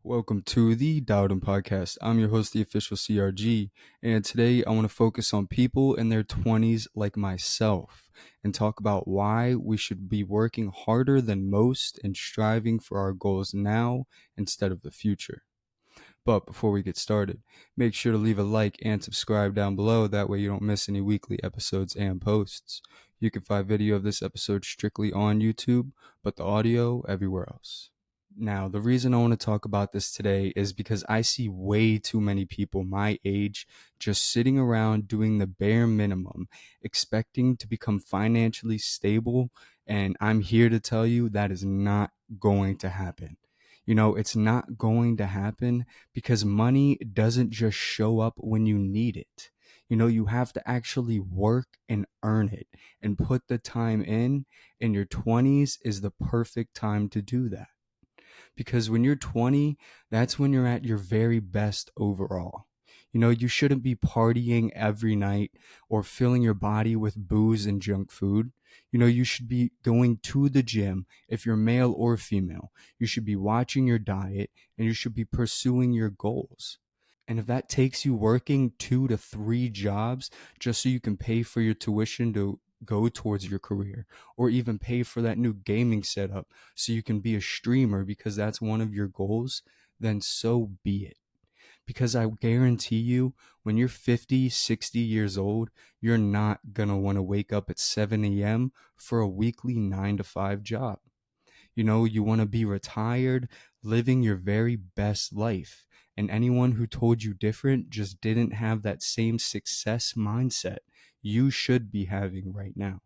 Welcome to the Dowden Podcast. I'm your host, the official CRG, and today I want to focus on people in their 20s like myself and talk about why we should be working harder than most and striving for our goals now instead of the future. But before we get started, make sure to leave a like and subscribe down below. That way you don't miss any weekly episodes and posts. You can find video of this episode strictly on YouTube, but the audio everywhere else. Now, the reason I want to talk about this today is because I see way too many people my age just sitting around doing the bare minimum, expecting to become financially stable, and I'm here to tell you that is not going to happen. It's not going to happen because money doesn't just show up when you need it. You have to actually work and earn it and put the time in, and your 20s is the perfect time to do that. Because when you're 20, that's when you're at your very best overall. You shouldn't be partying every night or filling your body with booze and junk food. You should be going to the gym if you're male or female. You should be watching your diet and you should be pursuing your goals. And if that takes you working 2 to 3 jobs just so you can pay for your tuition to go towards your career, or even pay for that new gaming setup so you can be a streamer because that's one of your goals, then so be it. Because I guarantee you, when you're 50, 60 years old, you're not going to want to wake up at 7 a.m. for a weekly 9 to 5 job. You want to be retired, living your very best life. And anyone who told you different just didn't have that same success mindset you should be having right now.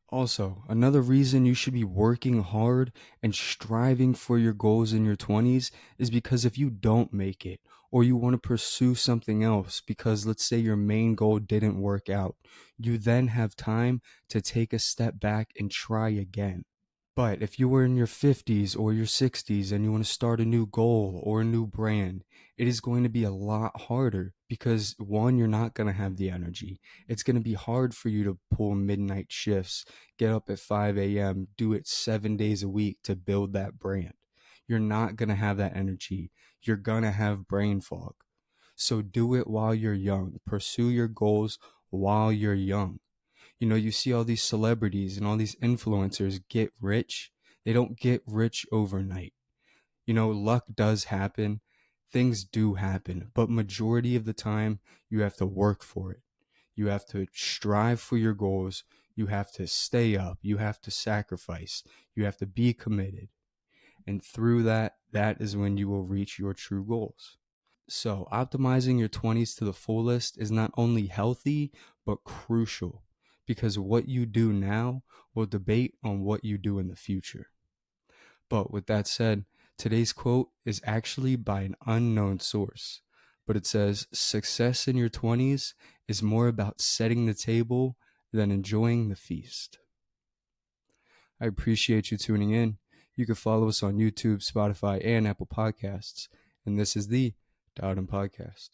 Also, another reason you should be working hard and striving for your goals in your 20s is because if you don't make it, or you want to pursue something else because let's say your main goal didn't work out, you then have time to take a step back and try again. But if you were in your 50s or your 60s and you want to start a new goal or a new brand, it is going to be a lot harder because one, you're not going to have the energy. It's going to be hard for you to pull midnight shifts, get up at 5 a.m., do it 7 days a week to build that brand. You're not going to have that energy. You're going to have brain fog. So do it while you're young. Pursue your goals while you're young. You see all these celebrities and all these influencers get rich. They don't get rich overnight. Luck does happen. Things do happen. But majority of the time, you have to work for it. You have to strive for your goals. You have to stay up. You have to sacrifice. You have to be committed. And through that, that is when you will reach your true goals. So, optimizing your 20s to the fullest is not only healthy, but crucial because what you do now will debate on what you do in the future. But with that said, today's quote is actually by an unknown source, but it says, "Success in your 20s is more about setting the table than enjoying the feast." I appreciate you tuning in. You can follow us on YouTube, Spotify, and Apple Podcasts. And this is the Dowden Podcast.